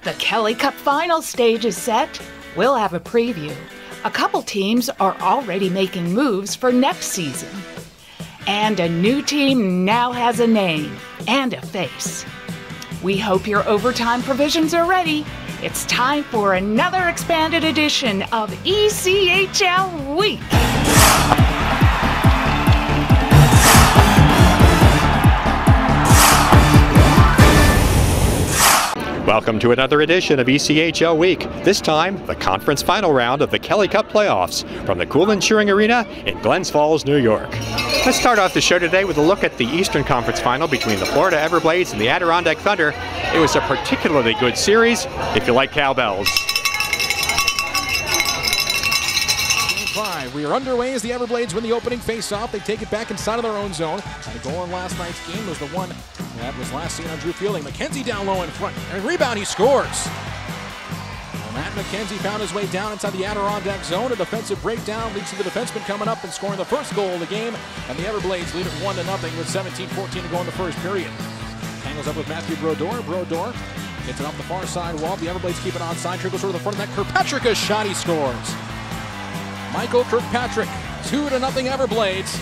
The Kelly Cup final stage is set. We'll have a preview. A couple teams are already making moves for next season. And a new team now has a name and a face. We hope your overtime provisions are ready. It's time for another expanded edition of ECHL Week. Welcome to another edition of ECHL Week. This time, the conference final round of the Kelly Cup playoffs from the Cool Cheering Arena in Glens Falls, New York. Let's start off the show today with a look at the Eastern Conference final between the Florida Everblades and the Adirondack Thunder. It was a particularly good series, if you like cowbells. We are underway as the Everblades win the opening face-off. They take it back inside of their own zone. And a goal in last night's game was the one that was last seen on Drew Fielding. McKenzie down low in front. And rebound, he scores. Well, Matt McKenzie found his way down inside the Adirondack zone. A defensive breakdown leads to the defenseman coming up and scoring the first goal of the game. And the Everblades lead it 1-0 with 17-14 to go in the first period. Tangles up with Matthew Brodeur. Brodeur gets it off the far side wall. The Everblades keep it onside. Trickles over the front of that. Kirkpatrick, a shot, he scores. Michael Kirkpatrick, 2-0 Everblades.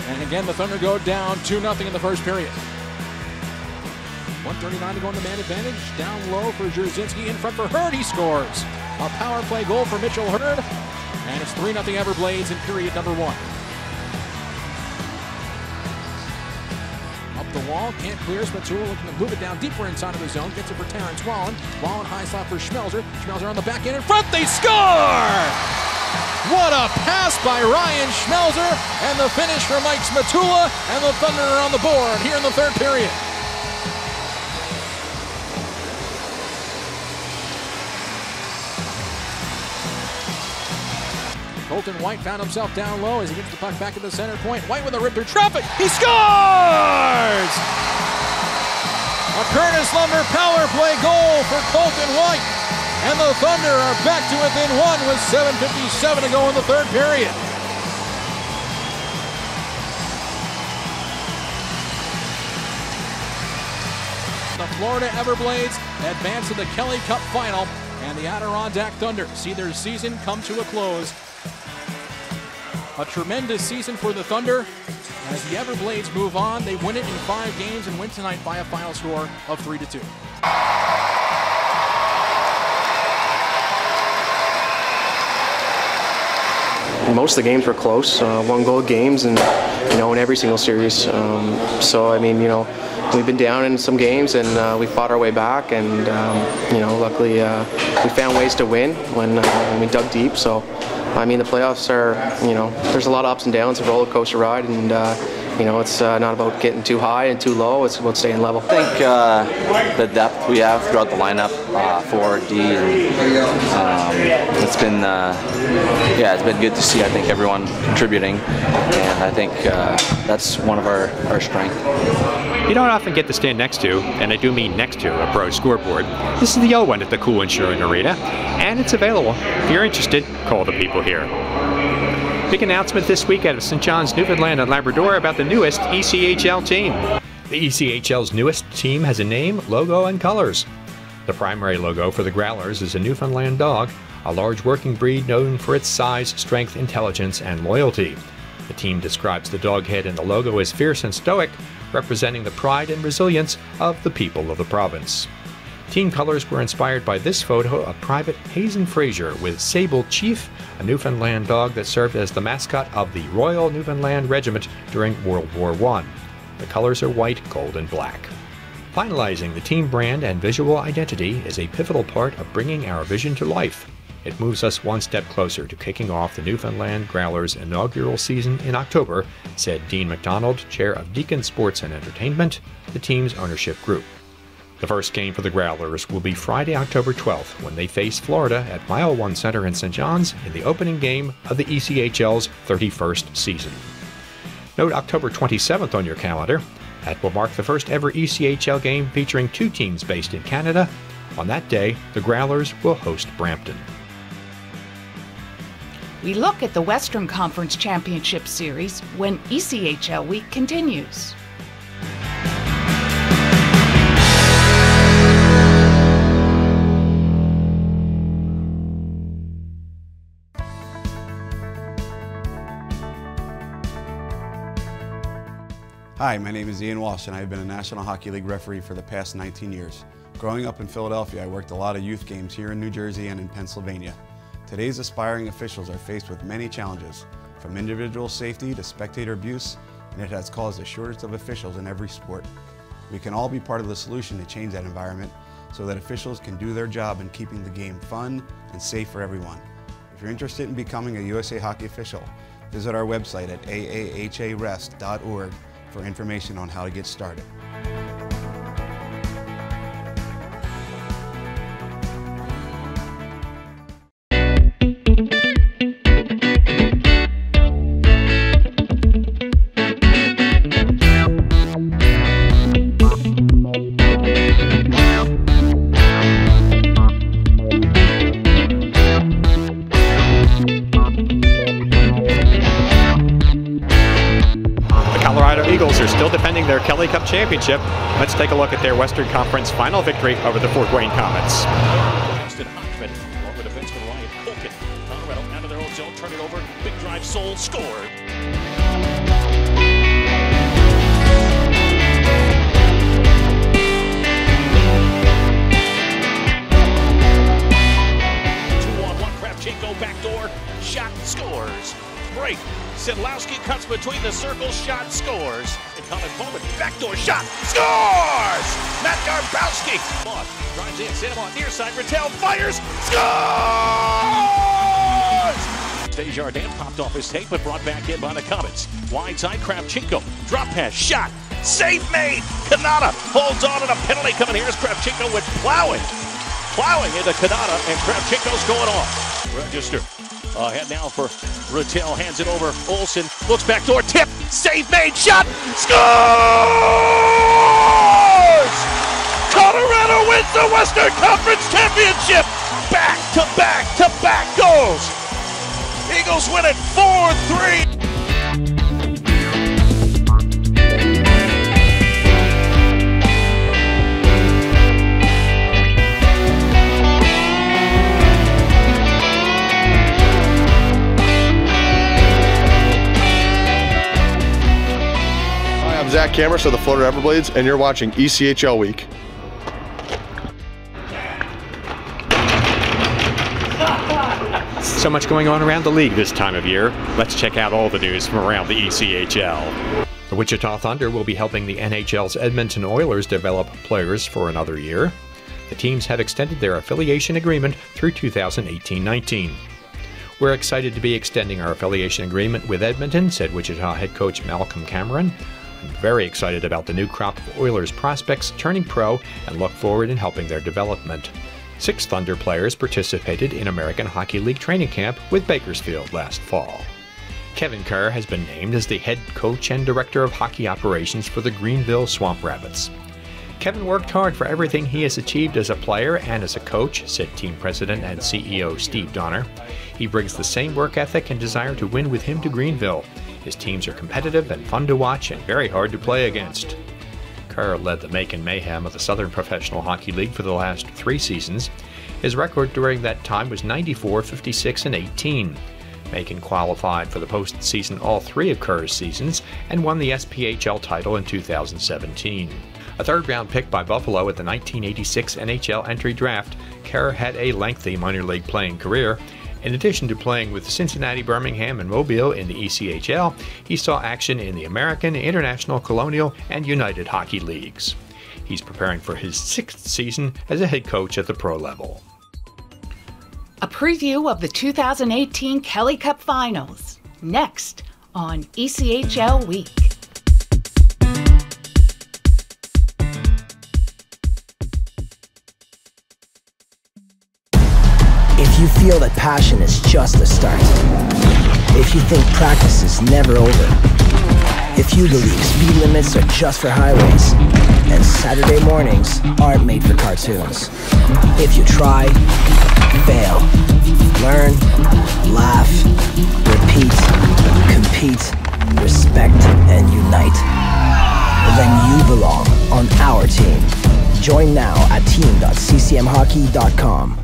And again, the Thunder go down 2-0 in the first period. 1:39 to go in the man advantage. Down low for Jerzinski, in front for Hurd, he scores. A power play goal for Mitchell Hurd. And it's 3-0 Everblades in period number 1. Up the wall, can't clear. Spatula looking to move it down deeper inside of the zone. Gets it for Terrence Wallen. Wallen high slot for Schmelzer. Schmelzer on the back end in front. They score! What a pass by Ryan Schmelzer. And the finish for Mike Spatula. And the Thunder are on the board here in the third period. Colton White found himself down low as he gets the puck back at the center point. White with a rip through traffic. He scores! A Curtis Lumber power play goal for Colton White. And the Thunder are back to within 1 with 7:57 to go in the third period. The Florida Everblades advance to the Kelly Cup final. And the Adirondack Thunder see their season come to a close. A tremendous season for the Thunder. As the Everblades move on, they win it in 5 games and win tonight by a final score of 3-2. Most of the games were close, 1-goal games, and in every single series. So I mean, we've been down in some games, and we fought our way back, and luckily we found ways to win when we dug deep. So I mean, the playoffs are, there's a lot of ups and downs, a roller coaster ride, and it's not about getting too high and too low. It's about staying level. I think the depth we have throughout the lineup, 4D, and it's been it's been good to see. I think everyone contributing, and I think that's one of our strengths. You don't often get to stand next to, and I do mean next to, a pro scoreboard. This is the old one at the Cool Cheering Arena, and it's available. If you're interested, call the people here. Big announcement this week out of St. John's, Newfoundland and Labrador about the newest ECHL team. The ECHL's newest team has a name, logo, and colors. The primary logo for the Growlers is a Newfoundland dog, a large working breed known for its size, strength, intelligence, and loyalty. The team describes the dog head in the logo as fierce and stoic, representing the pride and resilience of the people of the province. Team colors were inspired by this photo of Private Hazen Fraser with Sable Chief, a Newfoundland dog that served as the mascot of the Royal Newfoundland Regiment during World War I. The colors are white, gold, and black. Finalizing the team brand and visual identity is a pivotal part of bringing our vision to life. It moves us one step closer to kicking off the Newfoundland Growlers' inaugural season in October, said Dean McDonald, chair of Deacon Sports and Entertainment, the team's ownership group. The first game for the Growlers will be Friday, October 12th, when they face Florida at Mile One Center in St. John's in the opening game of the ECHL's 31st season. Note October 27th on your calendar. That will mark the first ever ECHL game featuring 2 teams based in Canada. On that day, the Growlers will host Brampton. We look at the Western Conference Championship Series when ECHL Week continues. Hi, my name is Ian Walsh and I've been a National Hockey League referee for the past 19 years. Growing up in Philadelphia, I worked a lot of youth games here in New Jersey and in Pennsylvania. Today's aspiring officials are faced with many challenges, from individual safety to spectator abuse, and it has caused a shortage of officials in every sport. We can all be part of the solution to change that environment so that officials can do their job in keeping the game fun and safe for everyone. If you're interested in becoming a USA Hockey official, visit our website at aaharest.org for information on how to get started. Eagles are still defending their Kelly Cup championship. Let's take a look at their Western Conference final victory over the Fort Wayne Comets. Austin Hochman, along with defenseman Ryan Colkin. Colorado out of their own zone, turn it over. Big drive, Soul scored. Kravchenko backdoor, shot, scores. Break. Sedlowski cuts between the circles, shot, scores. And Colin Bowman, backdoor shot, scores! Matt Garbowski. Drives in, Santamon, near side, Rattel fires, scores! Desjardins popped off his tape, but brought back in by the Comets. Wide side, Kravchenko, drop pass, shot, save made! Kanata holds on to the penalty coming here as Kravchenko went plowing into Kanata, and Kravchenko's going off. Register. Ahead now for Rattel, hands it over. Olsen looks back door, tip, save made, shot, scores! Colorado wins the Western Conference Championship! Back to back goals! Eagles win it 4-3. Zach Cameras of the Florida Everblades, and you're watching ECHL Week. So much going on around the league this time of year. Let's check out all the news from around the ECHL. The Wichita Thunder will be helping the NHL's Edmonton Oilers develop players for another year. The teams have extended their affiliation agreement through 2018-19. We're excited to be extending our affiliation agreement with Edmonton, said Wichita head coach Malcolm Cameron. I'm very excited about the new crop of Oilers prospects turning pro and look forward in helping their development. 6 Thunder players participated in American Hockey League training camp with Bakersfield last fall. Kevin Kerr has been named as the head coach and director of hockey operations for the Greenville Swamp Rabbits. Kevin worked hard for everything he has achieved as a player and as a coach, said team president and CEO Steve Donner. He brings the same work ethic and desire to win with him to Greenville. His teams are competitive and fun to watch and very hard to play against. Kerr led the Macon Mayhem of the Southern Professional Hockey League for the last 3 seasons. His record during that time was 94, 56, and 18. Macon qualified for the postseason all 3 of Kerr's seasons and won the SPHL title in 2017. A third-round pick by Buffalo at the 1986 NHL entry draft, Kerr had a lengthy minor league playing career. In addition to playing with Cincinnati, Birmingham, and Mobile in the ECHL, he saw action in the American, International, Colonial, and United Hockey Leagues. He's preparing for his 6th season as a head coach at the pro level. A preview of the 2018 Kelly Cup Finals, next on ECHL Week. If you feel that passion is just a start, if you think practice is never over, if you believe speed limits are just for highways, and Saturday mornings aren't made for cartoons, if you try, fail, learn, laugh, repeat, compete, respect, and unite, then you belong on our team. Join now at team.ccmhockey.com.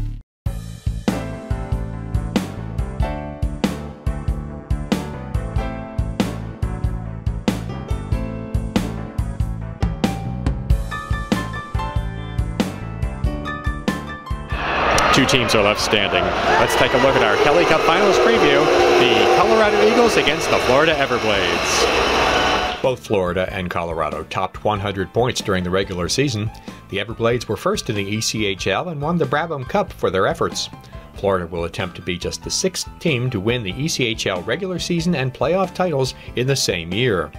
Two teams are left standing. Let's take a look at our Kelly Cup Finals preview. The Colorado Eagles against the Florida Everblades. Both Florida and Colorado topped 100 points during the regular season. The Everblades were first in the ECHL and won the Brabham Cup for their efforts. Florida will attempt to be just the sixth team to win the ECHL regular season and playoff titles in the same year.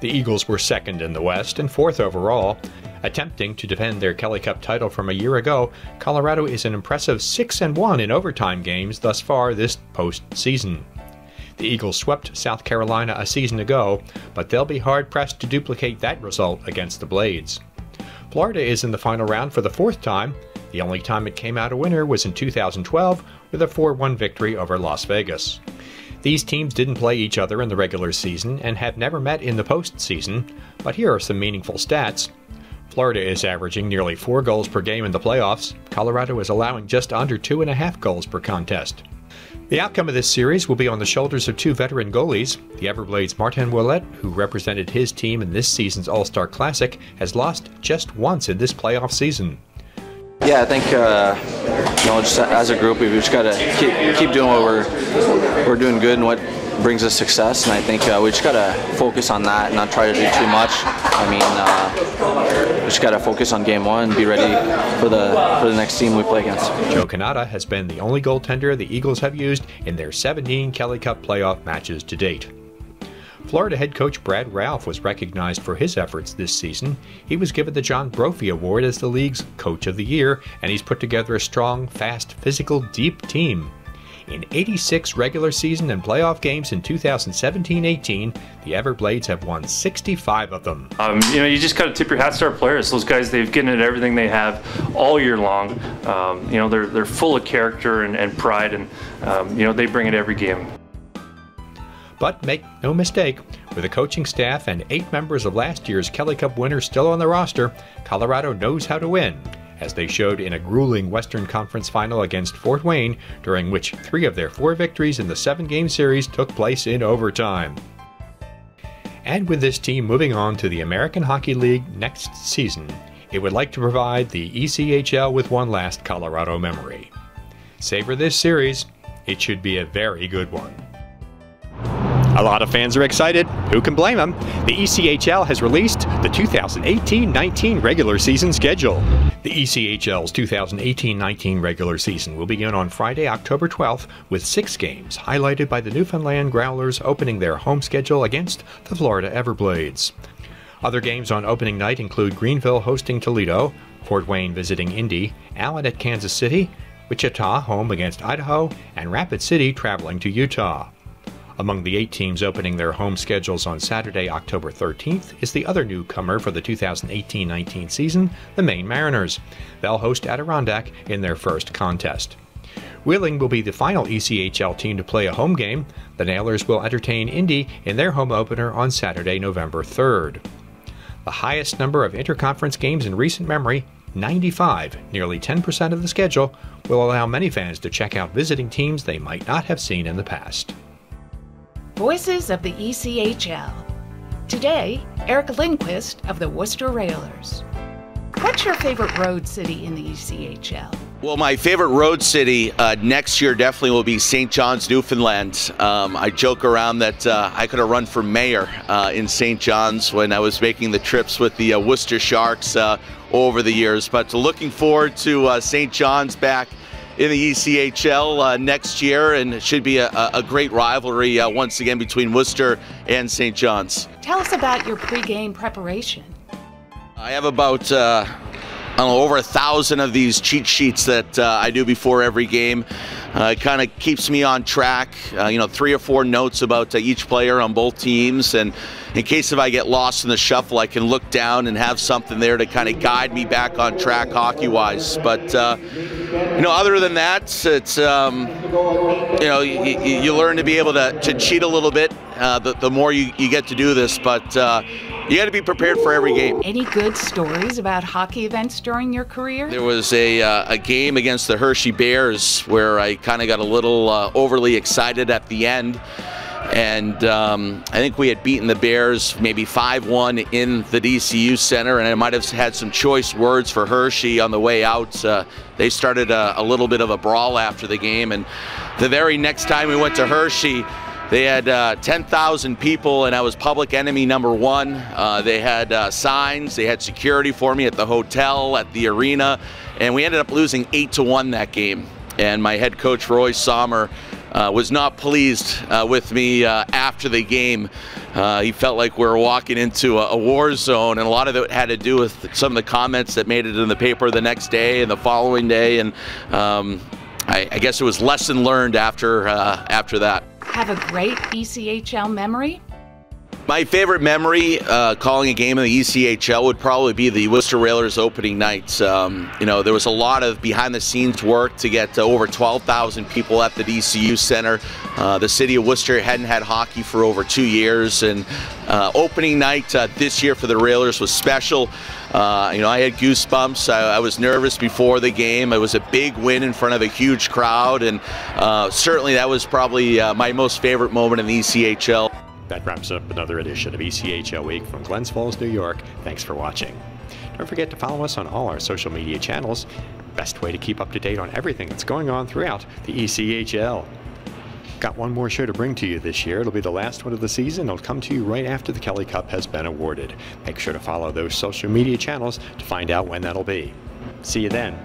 The Eagles were second in the West and fourth overall. Attempting to defend their Kelly Cup title from a year ago, Colorado is an impressive 6-1 in overtime games thus far this postseason. The Eagles swept South Carolina a season ago, but they'll be hard-pressed to duplicate that result against the Blades. Florida is in the final round for the fourth time. The only time it came out a winner was in 2012 with a 4-1 victory over Las Vegas. These teams didn't play each other in the regular season and have never met in the postseason, but here are some meaningful stats. Florida is averaging nearly 4 goals per game in the playoffs. Colorado is allowing just under 2.5 goals per contest. The outcome of this series will be on the shoulders of two veteran goalies. The Everblades' Martin Ouellet, who represented his team in this season's All-Star Classic, has lost just once in this playoff season. Yeah, I think just as a group, we've just got to keep doing what we're doing good and what brings us success. And I think we just got to focus on that and not try to do too much. I mean, we just got to focus on game one and be ready for the next team we play against. Joe Canada has been the only goaltender the Eagles have used in their 17 Kelly Cup playoff matches to date. Florida head coach Brad Ralph was recognized for his efforts this season. He was given the John Brophy Award as the league's Coach of the Year, and he's put together a strong, fast, physical, deep team. In 86 regular season and playoff games in 2017-18, the Everblades have won 65 of them. You just got to tip your hats to our players. Those guys, they've given it everything they have all year long. They're full of character and pride, and they bring it every game. But make no mistake, with a coaching staff and 8 members of last year's Kelly Cup winners still on the roster, Colorado knows how to win, as they showed in a grueling Western Conference final against Fort Wayne, during which 3 of their 4 victories in the 7-game series took place in overtime. And with this team moving on to the American Hockey League next season, it would like to provide the ECHL with one last Colorado memory. Savor this series. It should be a very good one. A lot of fans are excited. Who can blame them? The ECHL has released the 2018-19 regular season schedule. The ECHL's 2018-19 regular season will begin on Friday, October 12th, with 6 games, highlighted by the Newfoundland Growlers opening their home schedule against the Florida Everblades. Other games on opening night include Greenville hosting Toledo, Fort Wayne visiting Indy, Allen at Kansas City, Wichita home against Idaho, and Rapid City traveling to Utah. Among the 8 teams opening their home schedules on Saturday, October 13th, is the other newcomer for the 2018-19 season, the Maine Mariners. They'll host Adirondack in their first contest. Wheeling will be the final ECHL team to play a home game. The Nailers will entertain Indy in their home opener on Saturday, November 3rd. The highest number of interconference games in recent memory, 95, nearly 10% of the schedule, will allow many fans to check out visiting teams they might not have seen in the past. Voices of the ECHL. Today, Eric Lindquist of the Worcester Railers. What's your favorite road city in the ECHL? Well, my favorite road city next year definitely will be St. John's, Newfoundland. I joke around that I could have run for mayor in St. John's when I was making the trips with the Worcester Sharks over the years. But looking forward to St. John's back in the ECHL next year, and it should be a great rivalry once again between Worcester and St. John's. Tell us about your pregame preparation. I have about over 1,000 of these cheat sheets that I do before every game. It kind of keeps me on track. 3 or 4 notes about each player on both teams, and in case if I get lost in the shuffle, I can look down and have something there to kind of guide me back on track hockey-wise. But other than that, it's you learn to be able to cheat a little bit the more you get to do this. But you got to be prepared for every game. Any good stories about hockey events during your career? There was a game against the Hershey Bears where I kind of got a little overly excited at the end. And I think we had beaten the Bears maybe 5-1 in the DCU Center, and I might have had some choice words for Hershey on the way out. They started a little bit of a brawl after the game, and the very next time we went to Hershey, they had 10,000 people, and I was public enemy number one. They had signs, they had security for me at the hotel, at the arena, and we ended up losing 8-1 that game. And my head coach, Roy Sommer, was not pleased with me after the game. He felt like we were walking into a war zone, and a lot of it had to do with some of the comments that made it in the paper the next day and the following day. And I guess it was lesson learned after that. Have a great ECHL memory? My favorite memory calling a game in the ECHL would probably be the Worcester Railers opening night. You know, there was a lot of behind-the-scenes work to get over 12,000 people at the DCU Center. The city of Worcester hadn't had hockey for over 2 years, and opening night this year for the Railers was special. You know, I had goosebumps. I was nervous before the game. It was a big win in front of a huge crowd, and certainly that was probably my most favorite moment in the ECHL. That wraps up another edition of ECHL Week from Glens Falls, New York. Thanks for watching. Don't forget to follow us on all our social media channels. Best way to keep up to date on everything that's going on throughout the ECHL. Got one more show to bring to you this year. It'll be the last one of the season. It'll come to you right after the Kelly Cup has been awarded. Make sure to follow those social media channels to find out when that'll be. See you then.